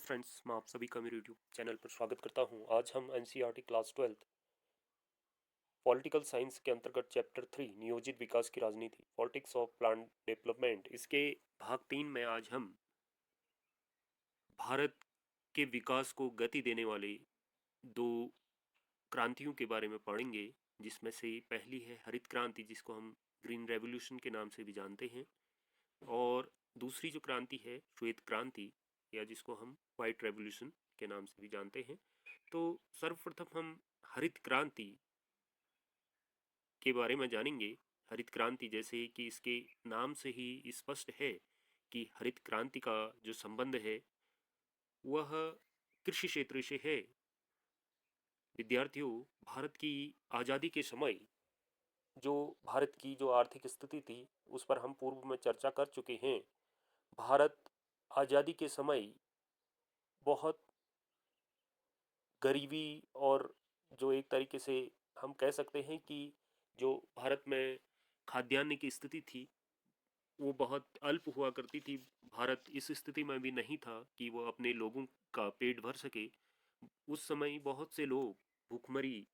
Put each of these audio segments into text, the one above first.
Friends, मैं आप सभी का मेरे यूट्यूब चैनल पर स्वागत करता हूं। आज हम एनसीईआरटी क्लास 12 पॉलिटिकल साइंस के अंतर्गत चैप्टर 3 नियोजित विकास की राजनीति पॉलिटिक्स ऑफ प्लान डेवलपमेंट इसके भाग 3 में आज हम भारत के विकास को गति देने वाले दो क्रांतियों के बारे में पढ़ेंगे, जिसमें से पहली है हरित क्रांति, जिसको हम ग्रीन रेवोल्यूशन के नाम से भी जानते हैं, और दूसरी जो क्रांति है श्वेत क्रांति, या जिसको हम व्हाइट रेवोल्यूशन के नाम से भी जानते हैं। तो सर्वप्रथम हम हरित क्रांति के बारे में जानेंगे। हरित क्रांति, जैसे कि इसके नाम से ही स्पष्ट है कि हरित क्रांति का जो संबंध है वह कृषि क्षेत्र से है। विद्यार्थियों, भारत की आज़ादी के समय जो भारत की जो आर्थिक स्थिति थी उस पर हम पूर्व में चर्चा कर चुके हैं। भारत आज़ादी के समय बहुत गरीबी और जो एक तरीके से हम कह सकते हैं कि जो भारत में खाद्यान्न की स्थिति थी वो बहुत अल्प हुआ करती थी। भारत इस स्थिति में भी नहीं था कि वो अपने लोगों का पेट भर सके। उस समय बहुत से लोग भूखमरी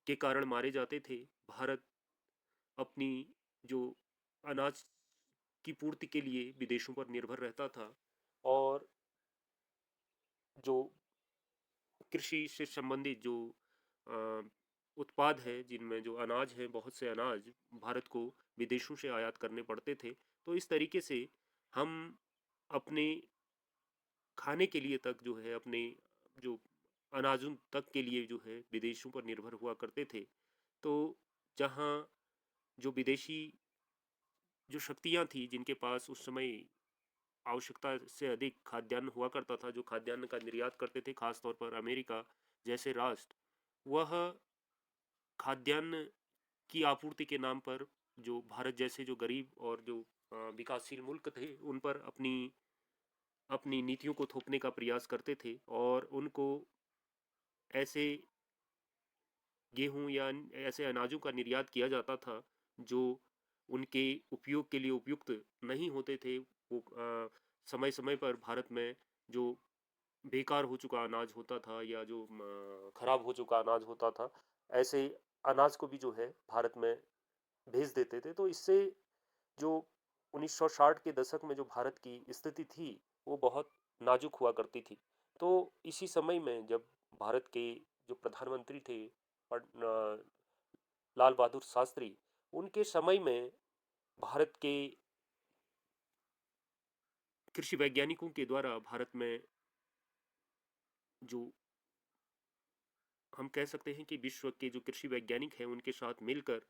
के कारण मारे जाते थे। भारत अपनी जो अनाज की पूर्ति के लिए विदेशों पर निर्भर रहता था, और जो कृषि से संबंधित जो अ, उत्पाद है, जिनमें जो अनाज है, बहुत से अनाज भारत को विदेशों से आयात करने पड़ते थे। तो इस तरीके से हम अपने खाने के लिए तक जो है, अपने जो अनाजों तक के लिए जो है विदेशों पर निर्भर हुआ करते थे। तो जहाँ जो विदेशी जो शक्तियाँ थी, जिनके पास उस समय आवश्यकता से अधिक खाद्यान्न हुआ करता था, जो खाद्यान्न का निर्यात करते थे, खासतौर पर अमेरिका जैसे राष्ट्र, वह खाद्यान्न की आपूर्ति के नाम पर जो भारत जैसे जो गरीब और जो विकासशील मुल्क थे उन पर अपनी अपनी नीतियों को थोपने का प्रयास करते थे, और उनको ऐसे गेहूं या ऐसे अनाजों का निर्यात किया जाता था जो उनके उपयोग के लिए उपयुक्त नहीं होते थे। वो समय समय पर भारत में जो बेकार हो चुका अनाज होता था, या जो खराब हो चुका अनाज होता था, ऐसे अनाज को भी जो है भारत में भेज देते थे। तो इससे जो 1960 के दशक में जो भारत की स्थिति थी वो बहुत नाजुक हुआ करती थी। तो इसी समय में जब भारत के जो प्रधानमंत्री थे लाल बहादुर शास्त्री, उनके समय में भारत के कृषि वैज्ञानिकों के द्वारा भारत में जो हम कह सकते हैं कि विश्व के जो कृषि वैज्ञानिक हैं उनके साथ मिलकर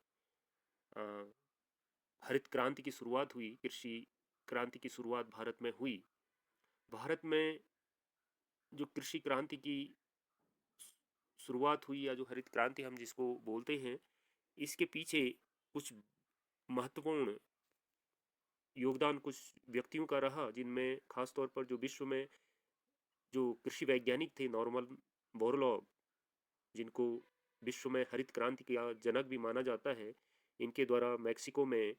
अ, हरित क्रांति की शुरुआत हुई। कृषि क्रांति की शुरुआत भारत में हुई। भारत में जो कृषि क्रांति की शुरुआत हुई, या जो हरित क्रांति हम जिसको बोलते हैं, इसके पीछे कुछ महत्वपूर्ण योगदान कुछ व्यक्तियों का रहा, जिनमें खास तौर पर जो विश्व में जो कृषि वैज्ञानिक थे, नॉर्मन बोरलॉग, जिनको विश्व में हरित क्रांति का जनक भी माना जाता है, इनके द्वारा मैक्सिको में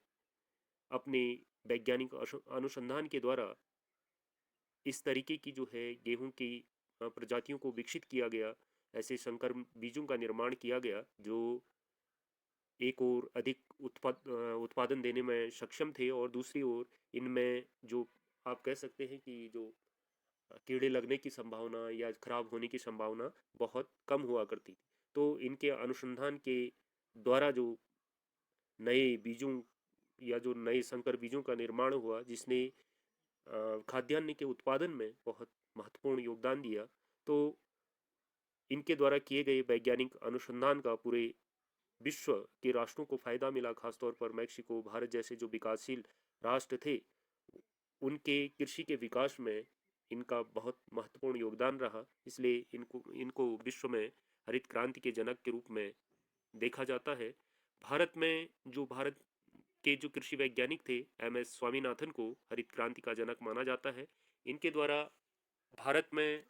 अपने वैज्ञानिक अनुसंधान के द्वारा इस तरीके की जो है गेहूं की प्रजातियों को विकसित किया गया। ऐसे संकर बीजों का निर्माण किया गया जो एक और अधिक उत्पादन देने में सक्षम थे, और दूसरी ओर इनमें जो आप कह सकते हैं कि जो कीड़े लगने की संभावना या खराब होने की संभावना बहुत कम हुआ करती थी। तो इनके अनुसंधान के द्वारा जो नए बीजों या जो नए संकर बीजों का निर्माण हुआ, जिसने खाद्यान्न के उत्पादन में बहुत महत्वपूर्ण योगदान दिया। तो इनके द्वारा किए गए वैज्ञानिक अनुसंधान का पूरे विश्व के राष्ट्रों को फायदा मिला। खासतौर पर मैक्सिको, भारत जैसे जो विकासशील राष्ट्र थे, उनके कृषि के विकास में इनका बहुत महत्वपूर्ण योगदान रहा। इसलिए इनको इनको विश्व में हरित क्रांति के जनक के रूप में देखा जाता है। भारत में जो भारत के जो कृषि वैज्ञानिक थे, एम एस स्वामीनाथन को हरित क्रांति का जनक माना जाता है। इनके द्वारा भारत में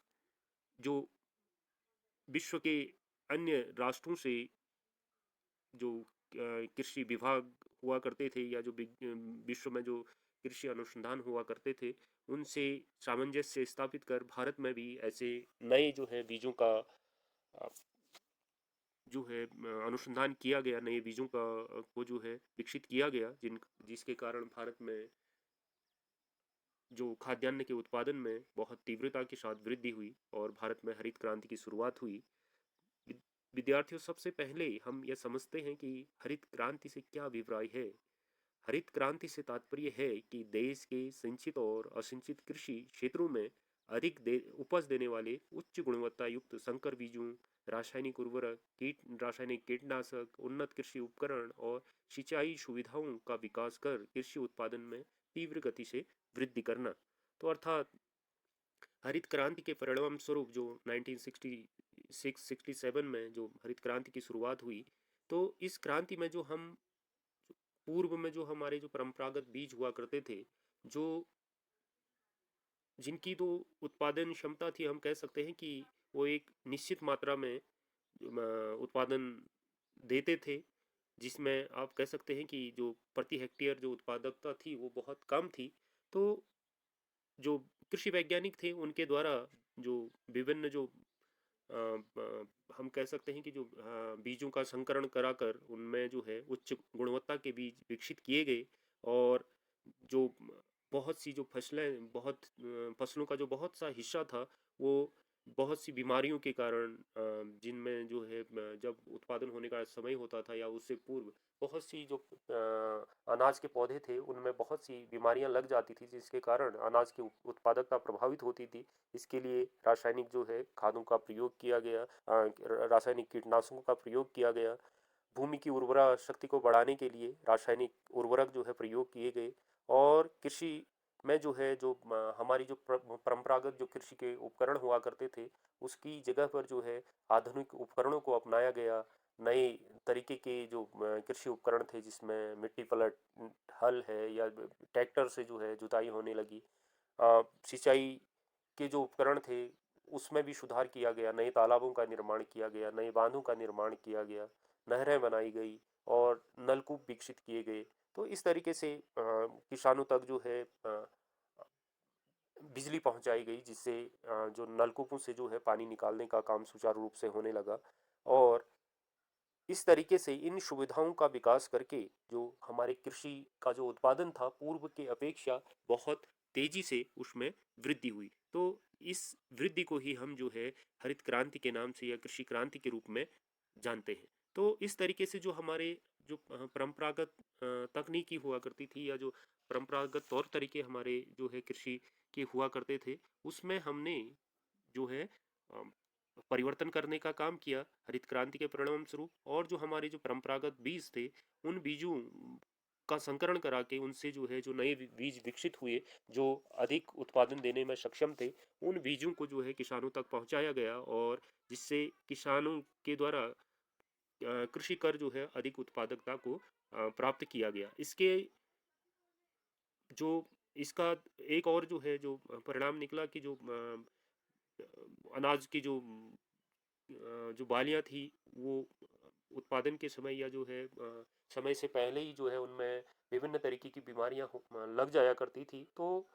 जो विश्व के अन्य राष्ट्रों से जो कृषि विभाग हुआ करते थे, या जो विश्व में जो कृषि अनुसंधान हुआ करते थे उनसे सामंजस्य स्थापित कर भारत में भी ऐसे नए जो है बीजों का अ, जो है अनुसंधान किया गया, नए बीजों का को जो है विकसित किया गया, जिसके कारण भारत में जो खाद्यान्न के उत्पादन में बहुत तीव्रता के साथ वृद्धि हुई और भारत में हरित क्रांति की शुरुआत हुई। विद्यार्थियों, सबसे पहले हम यह समझते हैं कि हरित क्रांति से क्या अभिप्राय है। हरित क्रांति से तात्पर्य है कि देश के सिंचित और असिंचित कृषि क्षेत्रों में अधिक उपज देने वाले उच्च गुणवत्ता युक्त संकर बीजों, रासायनिक उर्वरक, रासायनिक कीटनाशक, उन्नत कृषि उपकरण और सिंचाई सुविधाओं का विकास कर कृषि उत्पादन में तीव्र गति से वृद्धि करना। तो अर्थात हरित क्रांति के परिणाम स्वरूप जो 1966-67 में जो हरित क्रांति की शुरुआत हुई, तो इस क्रांति में जो हम पूर्व में जो हमारे जो परंपरागत बीज हुआ करते थे, जो जिनकी तो उत्पादन क्षमता थी, हम कह सकते हैं कि वो एक निश्चित मात्रा में उत्पादन देते थे, जिसमें आप कह सकते हैं कि जो प्रति हेक्टेयर जो उत्पादकता थी वो बहुत कम थी। तो जो कृषि वैज्ञानिक थे उनके द्वारा जो विभिन्न जो हम कह सकते हैं कि जो बीजों का संकरण कराकर उनमें जो है उच्च गुणवत्ता के बीज विकसित किए गए और जो बहुत सी जो फसलें बहुत फसलों का जो बहुत सा हिस्सा था वो बहुत सी बीमारियों के कारण जिनमें जो है जब उत्पादन होने का समय होता था या उससे पूर्व बहुत सी जो अनाज के पौधे थे उनमें बहुत सी बीमारियां लग जाती थी, जिसके कारण अनाज की उत्पादकता प्रभावित होती थी। इसके लिए रासायनिक जो है खादों का प्रयोग किया गया, रासायनिक कीटनाशकों का प्रयोग किया गया। भूमि की उर्वरा शक्ति को बढ़ाने के लिए रासायनिक उर्वरक जो है प्रयोग किए गए और कृषि में जो है जो हमारी जो परंपरागत जो कृषि के उपकरण हुआ करते थे उसकी जगह पर जो है आधुनिक उपकरणों को अपनाया गया। नए तरीके के जो कृषि उपकरण थे जिसमें मिट्टी पलट हल है या ट्रैक्टर से जो है जुताई होने लगी। सिंचाई के जो उपकरण थे उसमें भी सुधार किया गया, नए तालाबों का निर्माण किया गया, नए बांधों का निर्माण किया गया, नहरें बनाई गई और नलकूप विकसित किए गए। तो इस तरीके से किसानों तक जो है बिजली पहुंचाई गई, जिससे जो नलकूपों से जो है पानी निकालने का काम सुचारू रूप से होने लगा। और इस तरीके से इन सुविधाओं का विकास करके जो हमारे कृषि का जो उत्पादन था पूर्व के अपेक्षा बहुत तेजी से उसमें वृद्धि हुई। तो इस वृद्धि को ही हम जो है हरित क्रांति के नाम से या कृषि क्रांति के रूप में जानते हैं। तो इस तरीके से जो हमारे जो परंपरागत तकनीकी हुआ करती थी या जो परंपरागत तौर तरीके हमारे जो है कृषि के हुआ करते थे उसमें हमने जो है परिवर्तन करने का काम किया हरित क्रांति के परिणाम स्वरूप। और जो हमारे जो परंपरागत बीज थे उन बीजों का संकरण करा के उनसे जो है जो नए बीज विकसित हुए जो अधिक उत्पादन देने में सक्षम थे, उन बीजों को जो है किसानों तक पहुंचाया गया और जिससे किसानों के द्वारा कृषि कर जो है अधिक उत्पादकता को प्राप्त किया गया। इसके जो इसका एक और जो है जो परिणाम निकला कि जो अनाज की जो बालियां थी वो उत्पादन के समय या जो है समय से पहले ही जो है उनमें विभिन्न तरीके की बीमारियां लग जाया करती थी। तो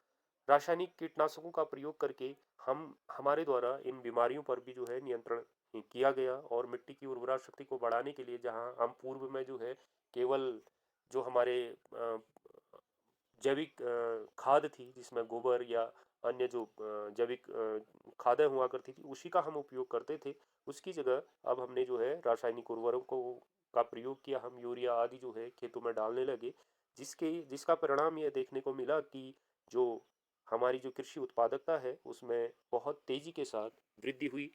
रासायनिक कीटनाशकों का प्रयोग करके हम हमारे द्वारा इन बीमारियों पर भी जो है नियंत्रण किया गया और मिट्टी की उर्वरा शक्ति को बढ़ाने के लिए जहां हम पूर्व में जो है केवल जो हमारे जैविक खाद थी जिसमें गोबर या अन्य जो जैविक खादें हुआ करती थी उसी का हम उपयोग करते थे, उसकी जगह अब हमने जो है रासायनिक उर्वरकों का प्रयोग किया, हम यूरिया आदि जो है खेतों में डालने लगे, जिसका परिणाम यह देखने को मिला कि जो हमारी जो कृषि उत्पादकता है उसमें बहुत तेजी के साथ वृद्धि हुई।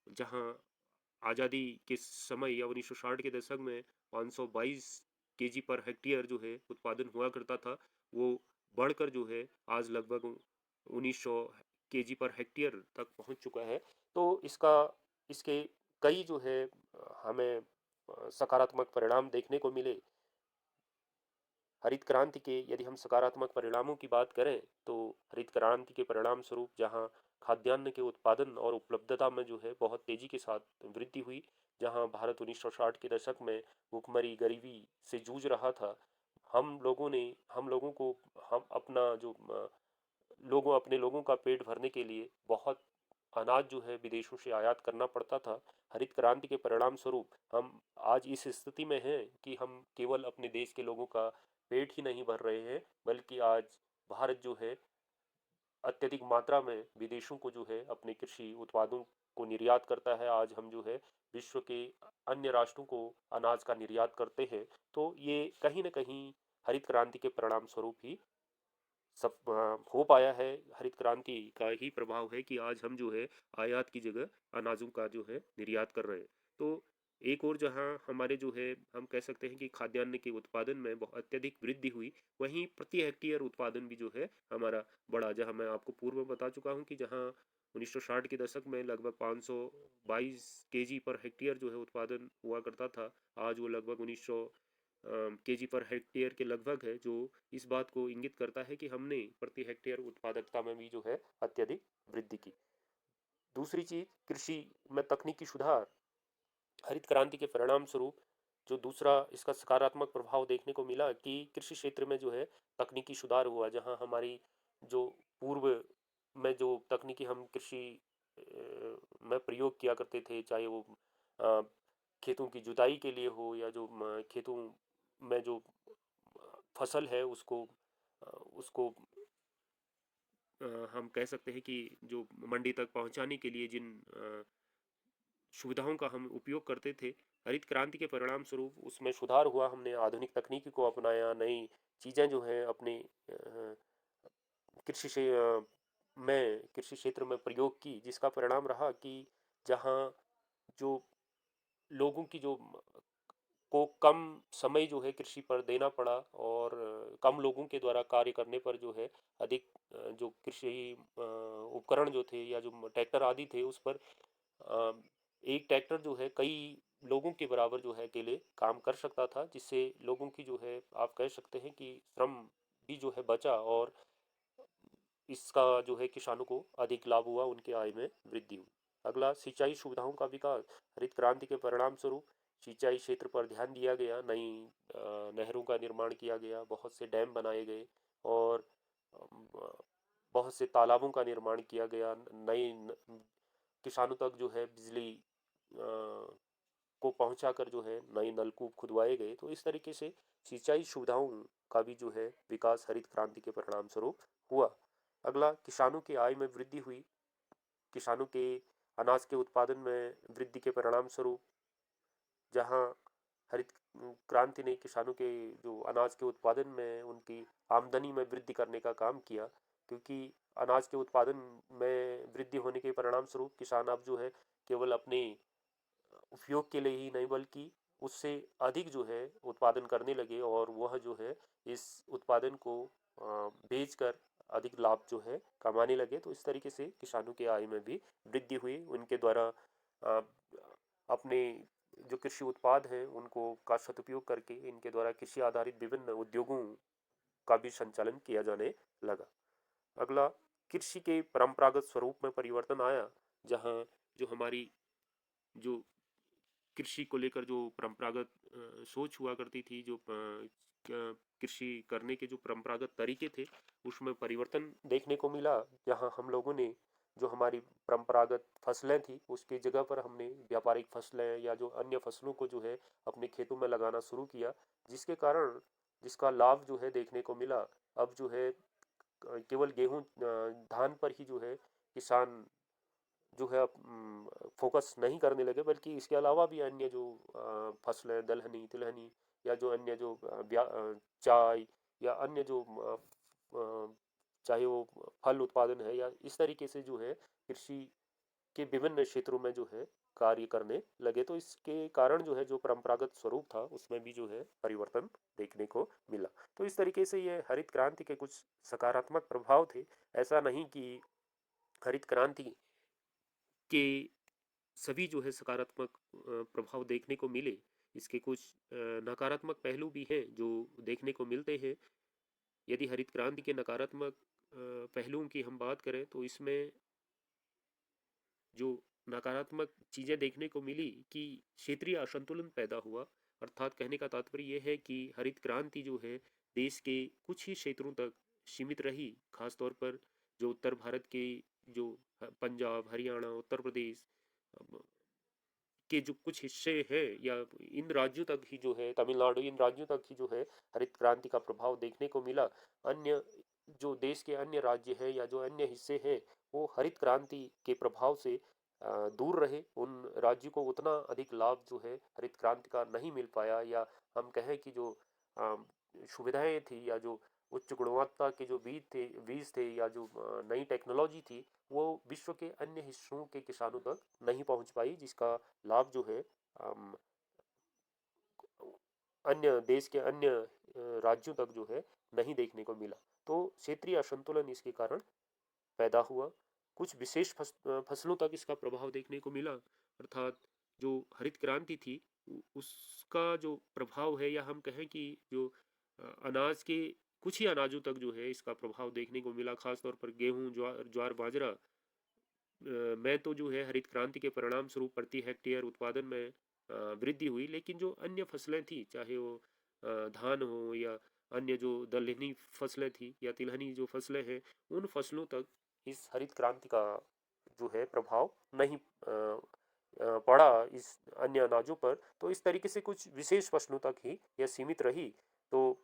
जहां आज़ादी के समय या 1960 के दशक में 522 केजी पर हेक्टेयर जो है उत्पादन हुआ करता था, वो बढ़कर जो है आज लगभग 1900 केजी पर हेक्टेयर तक पहुंच चुका है। तो इसके कई जो है हमें सकारात्मक परिणाम देखने को मिले। हरित क्रांति के यदि हम सकारात्मक परिणामों की बात करें तो हरित क्रांति के परिणाम स्वरूप जहां खाद्यान्न के उत्पादन और उपलब्धता में जो है बहुत तेजी के साथ वृद्धि हुई, जहां भारत 1960 के दशक में भूखमरी गरीबी से जूझ रहा था, हम लोगों को हम अपना जो अपने लोगों का पेट भरने के लिए बहुत अनाज जो है विदेशों से आयात करना पड़ता था। हरित क्रांति के परिणाम स्वरूप हम आज इस स्थिति में हैं कि हम केवल अपने देश के लोगों का पेट ही नहीं भर रहे हैं, बल्कि आज भारत जो है अत्यधिक मात्रा में विदेशों को जो है अपने कृषि उत्पादों को निर्यात करता है। आज हम जो है विश्व के अन्य राष्ट्रों को अनाज का निर्यात करते हैं। तो ये कहीं ना कहीं हरित क्रांति के परिणाम स्वरूप ही सब हो पाया है। हरित क्रांति का ही प्रभाव है कि आज हम जो है आयात की जगह अनाजों का जो है निर्यात कर रहे हैं। तो एक और जहां हमारे जो है हम कह सकते हैं कि खाद्यान्न के उत्पादन में बहुत अत्यधिक वृद्धि हुई, वहीं प्रति हेक्टेयर उत्पादन भी जो है हमारा बढ़ा। जहां मैं आपको पूर्व में बता चुका हूं कि जहां 1960 के दशक में लगभग 522 केजी पर हेक्टेयर जो है उत्पादन हुआ करता था, आज वो लगभग 1900 केजी पर हेक्टेयर के लगभग है, जो इस बात को इंगित करता है कि हमने प्रति हेक्टेयर उत्पादकता में भी जो है अत्यधिक वृद्धि की। दूसरी चीज, कृषि में तकनीकी सुधार। हरित क्रांति के परिणाम स्वरूप जो दूसरा इसका सकारात्मक प्रभाव देखने को मिला कि कृषि क्षेत्र में जो है तकनीकी सुधार हुआ। जहां हमारी जो पूर्व में जो तकनीकी हम कृषि में प्रयोग किया करते थे, चाहे वो अ, खेतों की जुताई के लिए हो या जो खेतों में जो फसल है उसको हम कह सकते हैं कि जो मंडी तक पहुंचाने के लिए जिन सुविधाओं का हम उपयोग करते थे, हरित क्रांति के परिणाम स्वरूप उसमें सुधार हुआ। हमने आधुनिक तकनीकी को अपनाया, नई चीज़ें जो हैं अपनी कृषि से में कृषि क्षेत्र में प्रयोग की, जिसका परिणाम रहा कि जहाँ जो लोगों की जो को कम समय जो है कृषि पर देना पड़ा, और कम लोगों के द्वारा कार्य करने पर जो है अधिक जो कृषि उपकरण जो थे या जो ट्रैक्टर आदि थे उस पर अ, एक ट्रैक्टर जो है कई लोगों के बराबर जो है अकेले काम कर सकता था, जिससे लोगों की जो है आप कह सकते हैं कि श्रम भी जो है बचा, और इसका जो है किसानों को अधिक लाभ हुआ, उनके आय में वृद्धि हुई। अगला, सिंचाई सुविधाओं का विकास। हरित क्रांति के परिणाम स्वरूप सिंचाई क्षेत्र पर ध्यान दिया गया, नई नहरों का निर्माण किया गया, बहुत से डैम बनाए गए, और बहुत से तालाबों का निर्माण किया गया। नई किसानों तक जो है बिजली को पहुंचाकर जो है नए नलकूप खुदवाए गए। तो इस तरीके से सिंचाई सुविधाओं का भी जो है विकास हरित क्रांति के परिणाम स्वरूप हुआ। अगला, किसानों की आय में वृद्धि हुई। किसानों के अनाज के उत्पादन में वृद्धि के परिणाम स्वरूप जहां हरित क्रांति ने किसानों के जो अनाज के उत्पादन में उनकी आमदनी में वृद्धि करने का काम किया, क्योंकि अनाज के उत्पादन में वृद्धि होने के परिणाम स्वरूप किसान अब जो है केवल अपने उपयोग के लिए ही नहीं बल्कि उससे अधिक जो है उत्पादन करने लगे, और वह जो है इस उत्पादन को बेचकर अधिक लाभ जो है कमाने लगे। तो इस तरीके से किसानों की आय में भी वृद्धि हुई। उनके द्वारा अ, अपने जो कृषि उत्पाद हैं उनको का सदुपयोग करके इनके द्वारा कृषि आधारित विभिन्न उद्योगों का भी संचालन किया जाने लगा। अगला, कृषि के परंपरागत स्वरूप में परिवर्तन आया। जहाँ जो हमारी जो कृषि को लेकर जो परंपरागत सोच हुआ करती थी, जो कृषि करने के जो परंपरागत तरीके थे, उसमें परिवर्तन देखने को मिला। जहाँ हम लोगों ने जो हमारी परंपरागत फसलें थी उसकी जगह पर हमने व्यापारिक फसलें या जो अन्य फसलों को जो है अपने खेतों में लगाना शुरू किया, जिसके कारण जिसका लाभ जो है देखने को मिला। अब जो है केवल गेहूं धान पर ही जो है किसान जो है फोकस नहीं करने लगे, बल्कि इसके अलावा भी अन्य जो फसलें, दलहनी तिलहनी या जो अन्य जो चाय या अन्य जो अ, चाहे वो फल उत्पादन है या इस तरीके से जो है कृषि के विभिन्न क्षेत्रों में जो है कार्य करने लगे। तो इसके कारण जो है जो परंपरागत स्वरूप था उसमें भी जो है परिवर्तन देखने को मिला। तो इस तरीके से ये हरित क्रांति के कुछ सकारात्मक प्रभाव थे। ऐसा नहीं कि हरित क्रांति के सभी जो है सकारात्मक प्रभाव देखने को मिले। इसके कुछ नकारात्मक पहलू भी हैं जो देखने को मिलते हैं। यदि हरित क्रांति के नकारात्मक पहलुओं की हम बात करें तो इसमें जो नकारात्मक चीज़ें देखने को मिली कि क्षेत्रीय असंतुलन पैदा हुआ। अर्थात कहने का तात्पर्य यह है कि हरित क्रांति जो है देश के कुछ ही क्षेत्रों तक सीमित रही। खासतौर पर जो उत्तर भारत के जो पंजाब, हरियाणा, उत्तर प्रदेश के जो कुछ हिस्से हैं, या इन राज्यों तक ही जो है, तमिलनाडु, इन राज्यों तक ही जो है हरित क्रांति का प्रभाव देखने को मिला। अन्य जो देश के अन्य राज्य हैं या जो अन्य हिस्से हैं, वो हरित क्रांति के प्रभाव से दूर रहे। उन राज्यों को उतना अधिक लाभ जो है हरित क्रांति का नहीं मिल पाया, या हम कहें कि जो अ, सुविधाएं थी या जो उच्च गुणवत्ता के जो बीज थे या जो नई टेक्नोलॉजी थी, वो विश्व के अन्य हिस्सों के किसानों तक नहीं पहुंच पाई, जिसका लाभ जो है अम, अन्य देश के अन्य राज्यों तक जो है नहीं देखने को मिला। तो क्षेत्रीय असंतुलन इसके कारण पैदा हुआ। कुछ विशेष फसलों तक इसका प्रभाव देखने को मिला, अर्थात जो हरित क्रांति थी उसका जो प्रभाव है, या हम कहें कि जो अनाज के कुछ ही अनाजों तक जो है इसका प्रभाव देखने को मिला। खासतौर पर गेहूं, ज्वार बाजरा में तो जो है हरित क्रांति के परिणाम स्वरूप प्रति हेक्टेयर उत्पादन में वृद्धि हुई, लेकिन जो अन्य फसलें थी, चाहे वो धान हो या अन्य जो दलहनी फसलें थी या तिलहनी जो फसलें हैं, उन फसलों तक इस हरित क्रांति का जो है प्रभाव नहीं पड़ा इस अन्य अनाजों पर। तो इस तरीके से कुछ विशेष फसलों तक ही यह सीमित रही। तो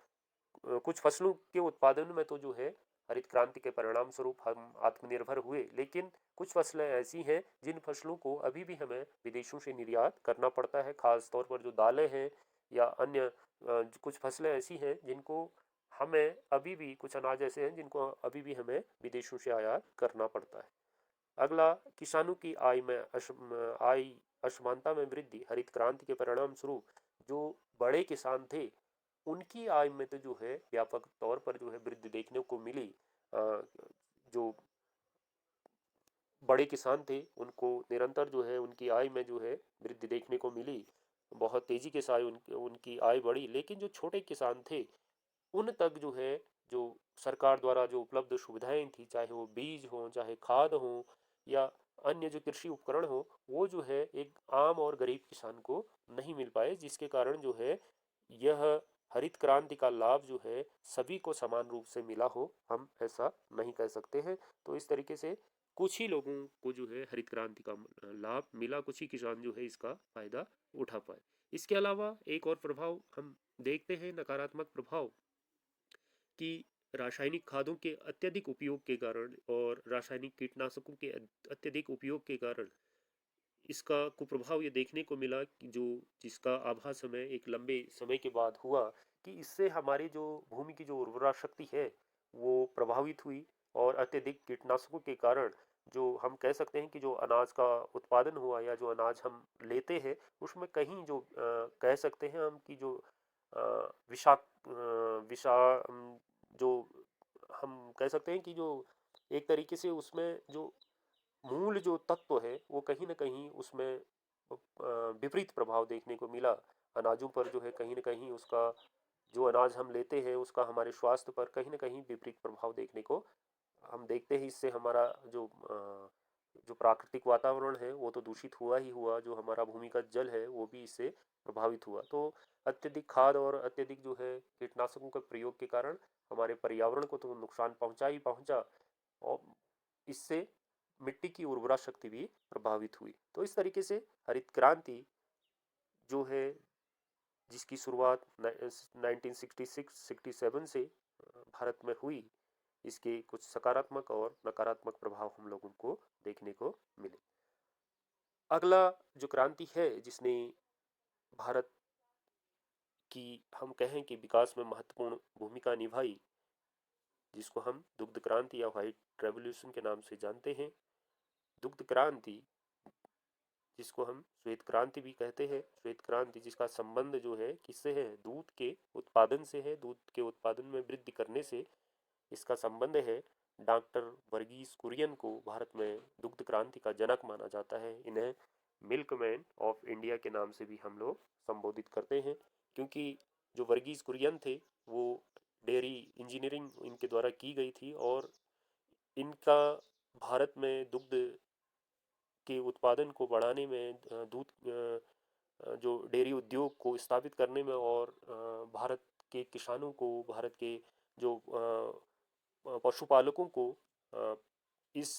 कुछ फसलों के उत्पादन में तो जो है हरित क्रांति के परिणाम स्वरूप हम आत्मनिर्भर हुए, लेकिन कुछ फसलें ऐसी हैं जिन फसलों को अभी भी हमें विदेशों से निर्यात करना पड़ता है। खास तौर पर जो दालें हैं या अन्य कुछ फसलें ऐसी हैं जिनको हमें अभी भी, कुछ अनाज ऐसे हैं जिनको अभी भी हमें विदेशों से आयात करना पड़ता है। अगला, किसानों की आय असमानता में वृद्धि। हरित क्रांति के परिणाम स्वरूप जो बड़े किसान थे, उनकी आय में तो जो है व्यापक तौर पर जो है वृद्धि देखने को मिली। जो बड़े किसान थे उनको निरंतर जो है उनकी आय में जो है वृद्धि देखने को मिली, बहुत तेजी के साथ उनकी आय बढ़ी। लेकिन जो छोटे किसान थे, उन तक जो है, जो सरकार द्वारा जो उपलब्ध सुविधाएं थी, चाहे वो बीज हो, चाहे खाद हो, या अन्य जो कृषि उपकरण हो, वो जो है एक आम और गरीब किसान को नहीं मिल पाए, जिसके कारण जो है यह हरित क्रांति का लाभ जो है सभी को समान रूप से मिला हो, हम ऐसा नहीं कह सकते हैं। तो इस तरीके से कुछ ही लोगों को जो है हरित क्रांति का लाभ मिला, कुछ ही किसान जो है इसका फायदा उठा पाए। इसके अलावा एक और प्रभाव हम देखते हैं, नकारात्मक प्रभाव, कि रासायनिक खादों के अत्यधिक उपयोग के कारण और रासायनिक कीटनाशकों के अत्यधिक उपयोग के कारण इसका कुप्रभाव ये देखने को मिला कि जो जिसका आभास हमें एक लंबे समय के बाद हुआ, कि इससे हमारी जो भूमि की जो उर्वरा शक्ति है वो प्रभावित हुई। और अत्यधिक कीटनाशकों के कारण जो हम कह सकते हैं कि जो अनाज का उत्पादन हुआ या जो अनाज हम लेते हैं, उसमें कहीं जो कह सकते हैं हम कि जो जो हम कह सकते हैं कि जो एक तरीके से उसमें जो मूल जो तत्व है वो कहीं ना कहीं उसमें विपरीत प्रभाव देखने को मिला। अनाजों पर जो है कहीं ना कहीं उसका, जो अनाज हम लेते हैं उसका हमारे स्वास्थ्य पर कहीं ना कहीं विपरीत प्रभाव देखने को हम देखते हैं। इससे हमारा जो प्राकृतिक वातावरण है वो तो दूषित हुआ ही हुआ, जो हमारा भूमिगत जल है वो भी इससे प्रभावित हुआ। तो अत्यधिक खाद और अत्यधिक जो है कीटनाशकों के प्रयोग के कारण हमारे पर्यावरण को तो नुकसान पहुंचा ही पहुंचा, और इससे मिट्टी की उर्वरा शक्ति भी प्रभावित हुई। तो इस तरीके से हरित क्रांति जो है, जिसकी शुरुआत 1966-67 से भारत में हुई, इसके कुछ सकारात्मक और नकारात्मक प्रभाव हम लोगों को देखने को मिले। अगला जो क्रांति है जिसने भारत की, हम कहें कि विकास में महत्वपूर्ण भूमिका निभाई, जिसको हम दुग्ध क्रांति या व्हाइट रेवोल्यूशन के नाम से जानते हैं। दुग्ध क्रांति, जिसको हम श्वेत क्रांति भी कहते हैं, श्वेत क्रांति जिसका संबंध जो है किससे है, दूध के उत्पादन से है। दूध के उत्पादन में वृद्धि करने से इसका संबंध है। डॉक्टर वर्गीस कुरियन को भारत में दुग्ध क्रांति का जनक माना जाता है। इन्हें मिल्कमैन ऑफ इंडिया के नाम से भी हम लोग संबोधित करते हैं, क्योंकि जो वर्गीस कुरियन थे वो डेयरी इंजीनियरिंग इनके द्वारा की गई थी, और इनका भारत में दुग्ध के उत्पादन को बढ़ाने में, दूध जो डेयरी उद्योग को स्थापित करने में, और भारत के किसानों को, भारत के जो पशुपालकों को इस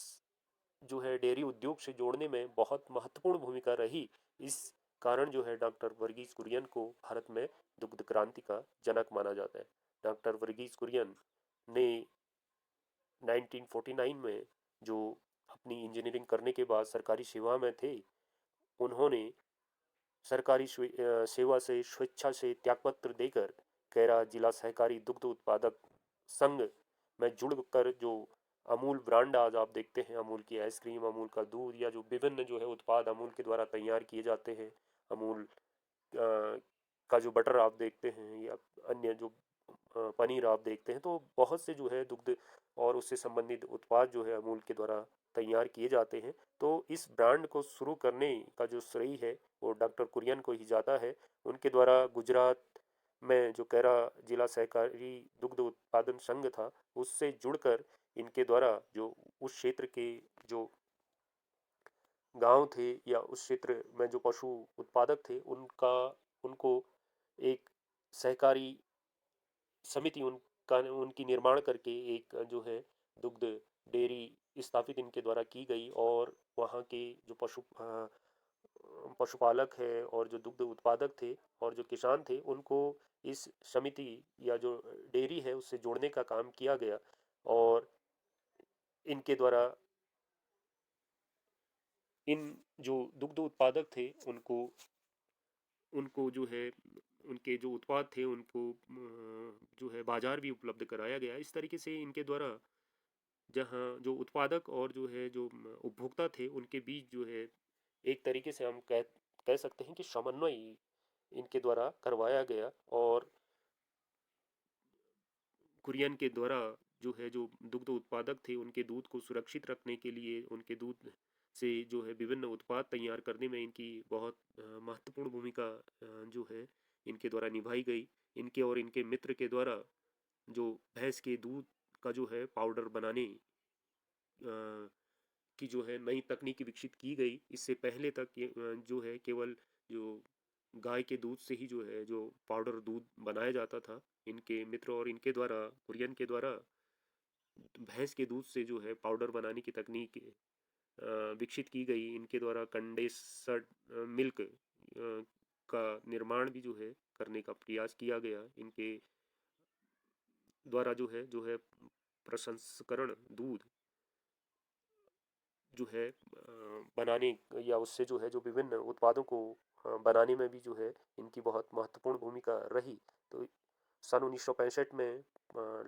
जो है डेयरी उद्योग से जोड़ने में बहुत महत्वपूर्ण भूमिका रही। इस कारण जो है डॉक्टर वर्गीज कुरियन को भारत में दुग्ध क्रांति का जनक माना जाता है। डॉक्टर वर्गीज कुरियन ने 1949 में जो अपनी इंजीनियरिंग करने के बाद सरकारी सेवा में थे, उन्होंने सरकारी सेवा से स्वेच्छा से त्यागपत्र देकर कैरा जिला सहकारी दुग्ध उत्पादक संघ में जुड़कर जो अमूल ब्रांड आज आप देखते हैं, अमूल की आइसक्रीम, अमूल का दूध या जो विभिन्न जो है उत्पाद अमूल के द्वारा तैयार किए जाते हैं, अमूल का जो बटर आप देखते हैं या अन्य जो पनीर आप देखते हैं, तो बहुत से जो है दुग्ध और उससे संबंधित उत्पाद जो है अमूल के द्वारा तैयार किए जाते हैं। तो इस ब्रांड को शुरू करने का जो श्रेय है वो डॉक्टर कुरियन को ही जाता है। उनके द्वारा गुजरात में जो कैरा जिला सहकारी दुग्ध उत्पादन संघ था, उससे जुड़कर इनके द्वारा जो उस क्षेत्र के जो गांव थे या उस क्षेत्र में जो पशु उत्पादक थे, उनको एक सहकारी समिति उनकी निर्माण करके एक जो है दुग्ध डेयरी स्थापित इनके द्वारा की गई। और वहाँ के जो पशुपालक है और जो दुग्ध उत्पादक थे और जो किसान थे, उनको इस समिति या जो डेयरी है उससे जोड़ने का काम किया गया। और इनके द्वारा इन जो दुग्ध उत्पादक थे उनको उनको जो है उनके जो उत्पाद थे उनको जो है बाजार भी उपलब्ध कराया गया। इस तरीके से इनके द्वारा जहाँ जो उत्पादक और जो है जो उपभोक्ता थे उनके बीच जो है एक तरीके से हम कह सकते हैं कि समन्वय इनके द्वारा करवाया गया। और कुरियन के द्वारा जो है जो दुग्ध उत्पादक थे उनके दूध को सुरक्षित रखने के लिए उनके दूध से जो है विभिन्न उत्पाद तैयार करने में इनकी बहुत महत्वपूर्ण भूमिका जो है इनके द्वारा निभाई गई। इनके और इनके मित्र के द्वारा जो भैंस के दूध का जो है पाउडर बनाने की जो है नई तकनीक विकसित की गई। इससे पहले तक जो है केवल जो गाय के दूध से ही जो है जो पाउडर दूध बनाया जाता था। इनके मित्र और इनके द्वारा कुरियन के द्वारा भैंस के दूध से जो है पाउडर बनाने की तकनीक विकसित की गई। इनके द्वारा कंडेंस्ड मिल्क का निर्माण भी जो है करने का प्रयास किया गया। इनके द्वारा जो है प्रसंस्करण दूध जो है बनाने या उससे जो है जो विभिन्न उत्पादों को बनाने में भी जो है इनकी बहुत महत्वपूर्ण भूमिका रही। तो सन 1965 में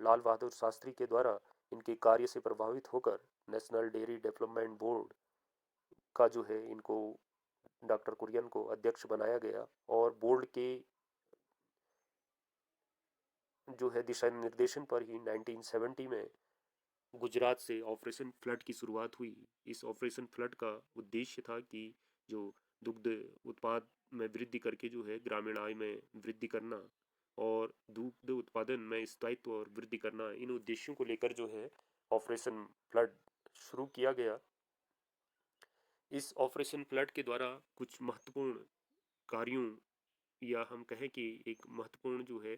लाल बहादुर शास्त्री के द्वारा इनके कार्य से प्रभावित होकर नेशनल डेयरी डेवलपमेंट बोर्ड का जो है इनको डॉक्टर कुरियन को अध्यक्ष बनाया गया। और बोर्ड के जो है दिशा निर्देशन पर ही 1970 में गुजरात से ऑपरेशन फ्लड की शुरुआत हुई। इस ऑपरेशन फ्लड का उद्देश्य था कि जो दुग्ध उत्पाद में वृद्धि करके जो है ग्रामीण आय में वृद्धि करना और दुग्ध उत्पादन में स्थायित्व और वृद्धि करना, इन उद्देश्यों को लेकर जो है ऑपरेशन फ्लड शुरू किया गया। इस ऑपरेशन फ्लड के द्वारा कुछ महत्वपूर्ण कार्यों या हम कहें कि एक महत्वपूर्ण जो है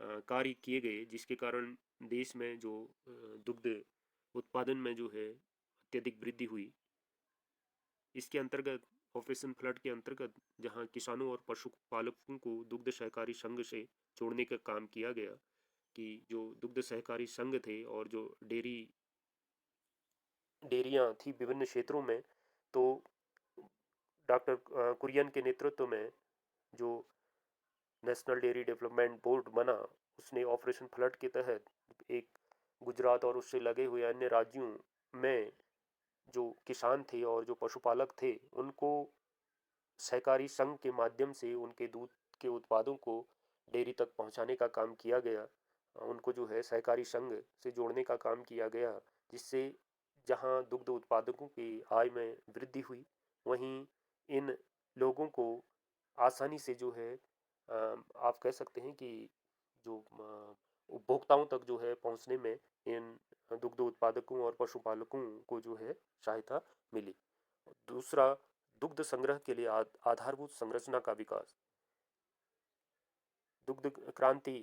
कार्य किए गए, जिसके कारण देश में जो दुग्ध उत्पादन में जो है अत्यधिक वृद्धि हुई। इसके अंतर्गत ऑपरेशन फ्लड के अंतर्गत जहां किसानों और पशुपालकों को दुग्ध सहकारी संघ से जोड़ने का काम किया गया, कि जो दुग्ध सहकारी संघ थे और जो डेयरियां थी विभिन्न क्षेत्रों में, तो डॉक्टर कुरियन के नेतृत्व में जो नेशनल डेयरी डेवलपमेंट बोर्ड बना, उसने ऑपरेशन फ्लड के तहत एक गुजरात और उससे लगे हुए अन्य राज्यों में जो किसान थे और जो पशुपालक थे उनको सहकारी संघ के माध्यम से उनके दूध के उत्पादों को डेयरी तक पहुंचाने का काम किया गया। उनको जो है सहकारी संघ से जोड़ने का काम किया गया, जिससे जहां दुग्ध उत्पादकों की आय में वृद्धि हुई, वहीं इन लोगों को आसानी से जो है आप कह सकते हैं कि जो उपभोक्ताओं तक जो है पहुंचने में इन दुग्ध उत्पादकों और पशुपालकों को जो है सहायता मिली। दूसरा, दुग्ध संग्रह के लिए आधारभूत संरचना का विकास। दुग्ध क्रांति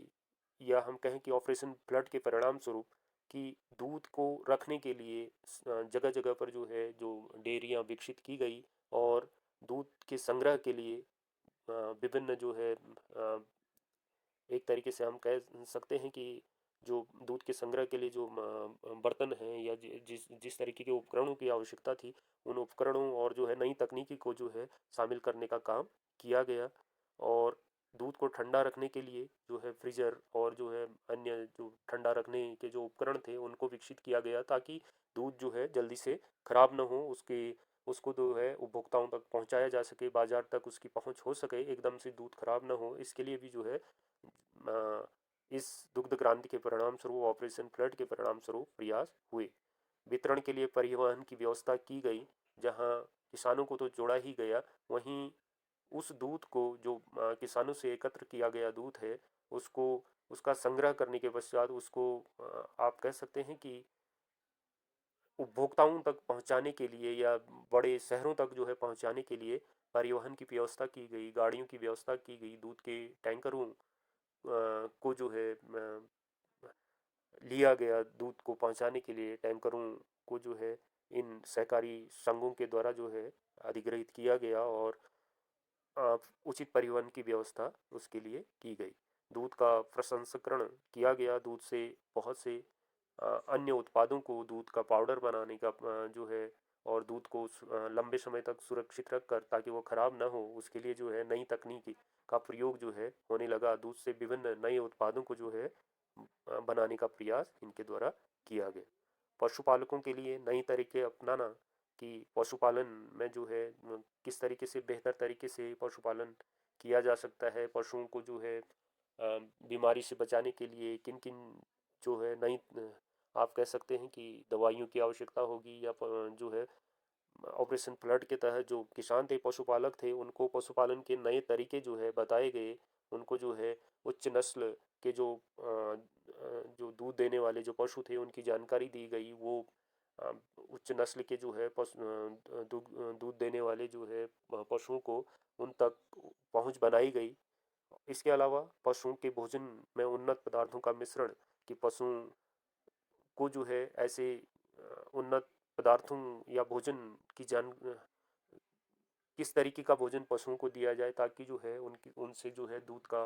या हम कहें कि ऑपरेशन फ्लड के परिणाम स्वरूप कि दूध को रखने के लिए जगह जगह पर जो है जो डेयरियाँ विकसित की गई, और दूध के संग्रह के लिए विभिन्न जो है एक तरीके से हम कह सकते हैं कि जो दूध के संग्रह के लिए जो बर्तन हैं या जिस जिस तरीके के उपकरणों की आवश्यकता थी, उन उपकरणों और जो है नई तकनीकी को जो है शामिल करने का काम किया गया। और दूध को ठंडा रखने के लिए जो है फ्रीजर और जो है अन्य जो ठंडा रखने के जो उपकरण थे उनको विकसित किया गया, ताकि दूध जो है जल्दी से खराब ना हो, उसके उसको जो है उपभोक्ताओं तक पहुंचाया जा सके, बाजार तक उसकी पहुंच हो सके, एकदम से दूध खराब ना हो, इसके लिए भी जो है इस दुग्ध क्रांति के परिणाम स्वरूप, ऑपरेशन फ्लड के परिणाम स्वरूप प्रयास हुए। वितरण के लिए परिवहन की व्यवस्था की गई, जहां किसानों को तो जोड़ा ही गया, वहीं उस दूध को जो किसानों से एकत्र किया गया दूध है, उसको उसका संग्रह करने के पश्चात उसको आप कह सकते हैं कि उपभोक्ताओं तक पहुंचाने के लिए या बड़े शहरों तक जो है पहुंचाने के लिए परिवहन की व्यवस्था की गई, गाड़ियों की व्यवस्था की गई, दूध के टैंकरों को जो है लिया गया दूध को पहुंचाने के लिए, टैंकरों को जो है इन सहकारी संघों के द्वारा जो है अधिग्रहित किया गया, और उचित परिवहन की व्यवस्था उसके लिए की गई। दूध का प्रसंस्करण किया गया, दूध से बहुत से अन्य उत्पादों को, दूध का पाउडर बनाने का जो है, और दूध को लंबे समय तक सुरक्षित रखकर ताकि वो खराब ना हो, उसके लिए जो है नई तकनीकी का प्रयोग जो है होने लगा। दूध से विभिन्न नए उत्पादों को जो है बनाने का प्रयास इनके द्वारा किया गया। पशुपालकों के लिए नई तरीके अपनाना, कि पशुपालन में जो है किस तरीके से बेहतर तरीके से पशुपालन किया जा सकता है, पशुओं को जो है बीमारी से बचाने के लिए किन किन जो है नई आप कह सकते हैं कि दवाइयों की आवश्यकता होगी, या जो है ऑपरेशन फ्लड के तहत जो किसान थे, पशुपालक थे, उनको पशुपालन के नए तरीके जो है बताए गए, उनको जो है उच्च नस्ल के जो दूध देने वाले जो पशु थे उनकी जानकारी दी गई, वो उच्च नस्ल के जो है दूध देने वाले जो है पशुओं को उन तक पहुंच बनाई गई। इसके अलावा पशुओं के भोजन में उन्नत पदार्थों का मिश्रण, कि पशुओं को जो है ऐसे उन्नत पदार्थों या भोजन की जान किस तरीके का भोजन पशुओं को दिया जाए ताकि जो है उनकी उनसे जो है दूध का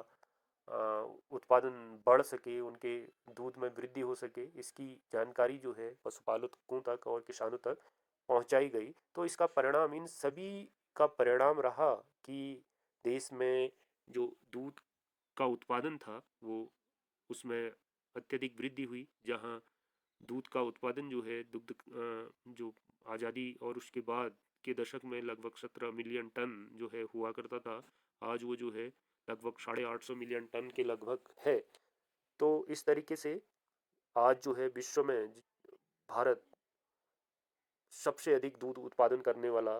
उत्पादन बढ़ सके, उनके दूध में वृद्धि हो सके, इसकी जानकारी जो है पशुपालकों तक और किसानों तक पहुंचाई गई। तो इसका परिणाम, इन सभी का परिणाम रहा कि देश में जो दूध का उत्पादन था वो उसमें अत्यधिक वृद्धि हुई। जहां दूध का उत्पादन जो है जो आज़ादी और उसके बाद के दशक में लगभग 17 मिलियन टन जो है हुआ करता था, आज वो जो है लगभग 850 मिलियन टन के लगभग है। तो इस तरीके से आज जो है विश्व में भारत सबसे अधिक दूध उत्पादन करने वाला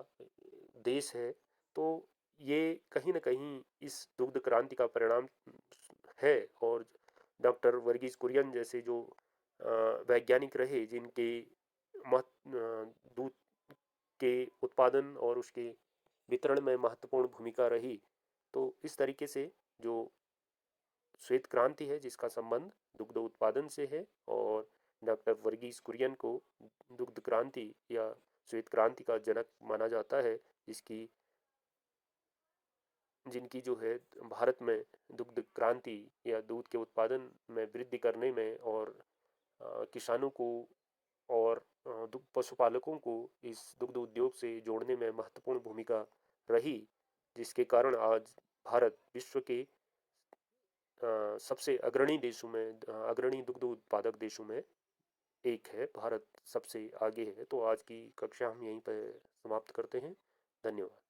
देश है। तो ये कहीं ना कहीं इस दुग्ध क्रांति का परिणाम है। और डॉक्टर वर्गीज कुरियन जैसे जो वैज्ञानिक रहे, जिनके दूध के उत्पादन और उसके वितरण में महत्वपूर्ण भूमिका रही। तो इस तरीके से जो श्वेत क्रांति है जिसका संबंध दुग्ध उत्पादन से है, और डॉक्टर वर्गीज कुरियन को दुग्ध क्रांति या श्वेत क्रांति का जनक माना जाता है, जिसकी जिनकी जो है भारत में दुग्ध क्रांति या दूध के उत्पादन में वृद्धि करने में, और किसानों को और पशुपालकों को इस दुग्ध उद्योग से जोड़ने में महत्वपूर्ण भूमिका रही, जिसके कारण आज भारत विश्व के सबसे अग्रणी देशों में, अग्रणी दुग्ध उत्पादक देशों में एक है। भारत सबसे आगे है। तो आज की कक्षा हम यहीं पर समाप्त करते हैं। धन्यवाद।